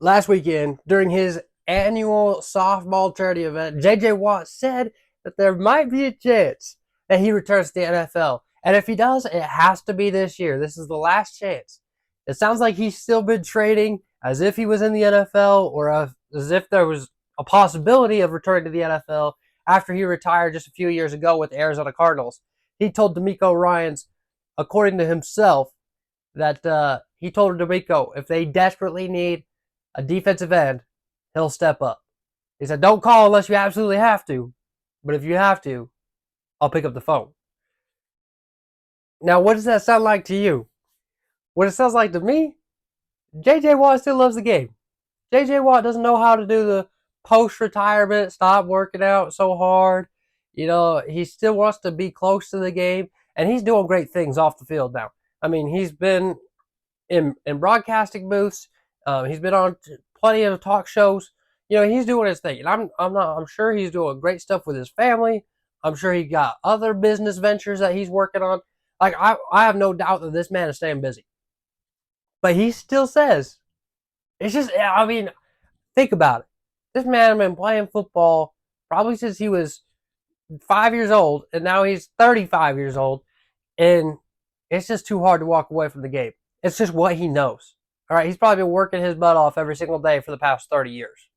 last weekend during his annual softball charity event, J.J. Watt said that there might be a chance that he returns to the NFL. And if he does, it has to be this year. This is the last chance. It sounds like he's still been trading as if he was in the NFL or as if there was a possibility of returning to the NFL after he retired just a few years ago with the Arizona Cardinals. He told D'Amico Ryans, according to himself, that he told D'Amico if they desperately need a defensive end, he'll step up. He said, don't call unless you absolutely have to. But if you have to, I'll pick up the phone. Now, what does that sound like to you? What it sounds like to me, J.J. Watt still loves the game. J.J. Watt doesn't know how to do the post-retirement, stop working out so hard. You know, he still wants to be close to the game, and he's doing great things off the field now. I mean, he's been in broadcasting booths. He's been on plenty of talk shows. You know, he's doing his thing, and I'm sure he's doing great stuff with his family. I'm sure he got other business ventures that he's working on. Like I have no doubt that this man is staying busy. But he still says, it's just, I mean, think about it. This man has been playing football probably since he was 5 years old, and now he's 35 years old, and it's just too hard to walk away from the game. It's just what he knows. All right, he's probably been working his butt off every single day for the past 30 years.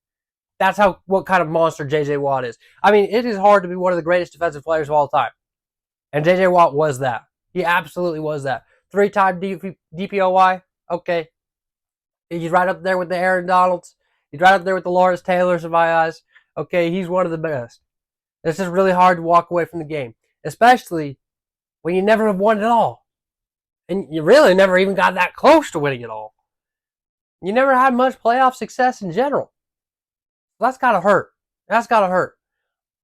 That's what kind of monster J.J. Watt is. I mean, it is hard to be one of the greatest defensive players of all time. And J.J. Watt was that. He absolutely was that. 3-time DPOY. Okay. He's right up there with the Aaron Donalds. He's right up there with the Lawrence Taylors in my eyes. Okay, he's one of the best. It's just really hard to walk away from the game, especially when you never have won it all. And you really never even got that close to winning it all. You never had much playoff success in general. That's gotta hurt. That's gotta hurt.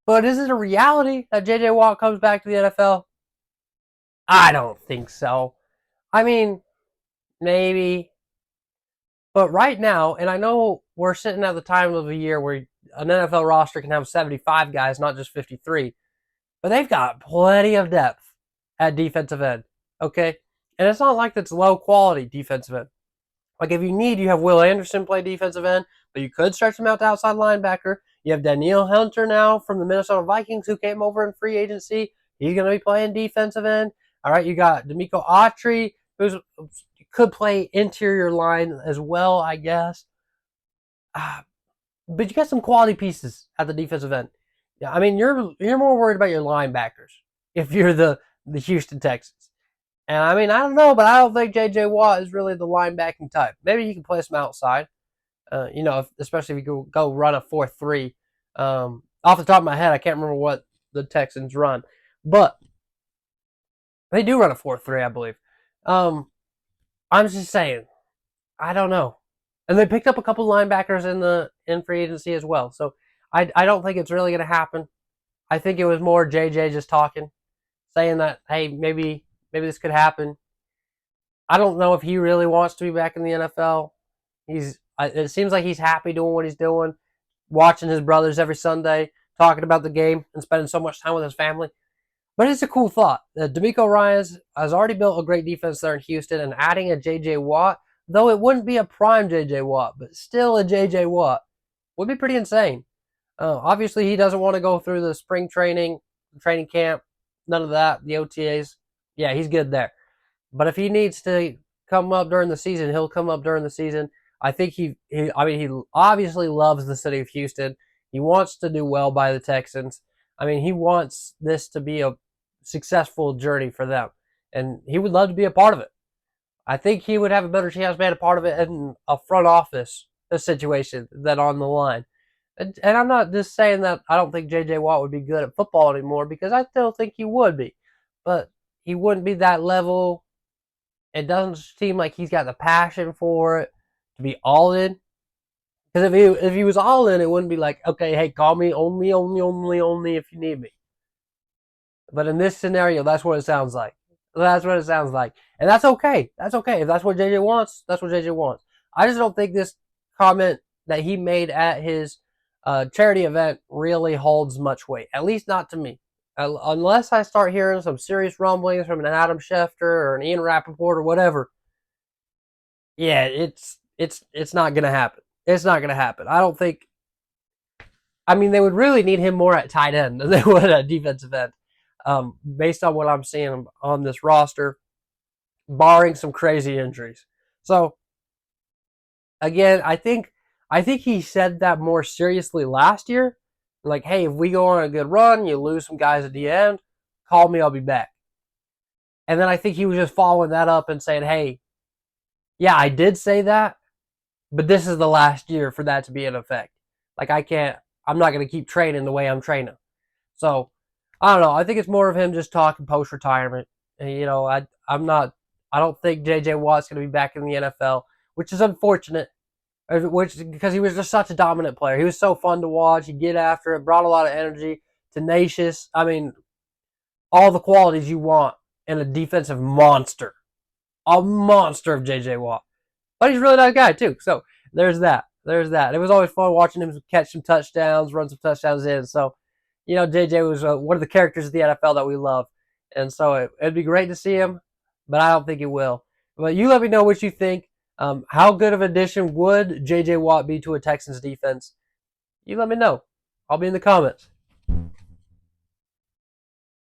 But is it a reality that J.J. Watt comes back to the NFL? I don't think so. I mean, maybe. But right now, and I know we're sitting at the time of the year where an NFL roster can have 75 guys, not just 53. But they've got plenty of depth at defensive end. Okay? And it's not like it's low quality defensive end. Like if you need, you have Will Anderson play defensive end, but you could stretch him out to outside linebacker. You have Danielle Hunter now from the Minnesota Vikings who came over in free agency. He's going to be playing defensive end. All right, you got D'Amico Autry, who could play interior line as well, I guess. But you got some quality pieces at the defensive end. Yeah, I mean, you're more worried about your linebackers if you're the Houston Texans. And I mean, I don't know, but I don't think J.J. Watt is really the linebacking type. Maybe he can play some outside. Especially if you go run a 4-3. Off the top of my head, I can't remember what the Texans run, but they do run a 4-3, I believe. I'm just saying, I don't know. And they picked up a couple linebackers in free agency as well. So I don't think it's really going to happen. I think it was more JJ just talking, saying that, hey, maybe this could happen. I don't know if he really wants to be back in the NFL. It seems like he's happy doing what he's doing, watching his brothers every Sunday, talking about the game, and spending so much time with his family. But it's a cool thought. D'Amico Ryans has already built a great defense there in Houston, and adding a J.J. Watt, though it wouldn't be a prime J.J. Watt, but still a J.J. Watt, would be pretty insane. Obviously, he doesn't want to go through the spring training camp, none of that, the OTAs. Yeah, he's good there. But if he needs to come up during the season, he'll come up during the season. I think he obviously loves the city of Houston. He wants to do well by the Texans. I mean, he wants this to be a successful journey for them, and he would love to be a part of it. I think he would have a better chance being a part of it in a front office situation than on the line. And I'm not just saying that I don't think J.J. Watt would be good at football anymore, because I still think he would be. But he wouldn't be that level. It doesn't seem like he's got the passion for it to be all in. Because if he was all in, it wouldn't be like, okay, hey, call me only if you need me. But in this scenario, that's what it sounds like. That's what it sounds like. And that's okay. That's okay. If that's what JJ wants, that's what JJ wants. I just don't think this comment that he made at his charity event really holds much weight. At least not to me. Unless I start hearing some serious rumblings from an Adam Schefter or an Ian Rappaport or whatever. Yeah, it's not going to happen. It's not going to happen. I don't think. I mean, they would really need him more at tight end than they would at defensive end, based on what I'm seeing on this roster, barring some crazy injuries. So again, I think he said that more seriously last year. Like, hey, if we go on a good run, you lose some guys at the end, call me, I'll be back. And then I think he was just following that up and saying, hey, yeah, I did say that, but this is the last year for that to be in effect. Like, I'm not going to keep training the way I'm training. So, I don't know. I think it's more of him just talking post retirement. And, I don't think JJ Watt's going to be back in the NFL, which is unfortunate. Because he was just such a dominant player. He was so fun to watch. He'd get after it, brought a lot of energy, tenacious. I mean, all the qualities you want in a defensive monster. A monster of JJ Watt. But he's a really nice guy, too. So there's that. There's that. It was always fun watching him catch some touchdowns, run some touchdowns in. So, JJ was one of the characters of the NFL that we love. And so it'd be great to see him, but I don't think it will. But you let me know what you think. How good of an addition would J.J. Watt be to a Texans defense? You let me know. I'll be in the comments.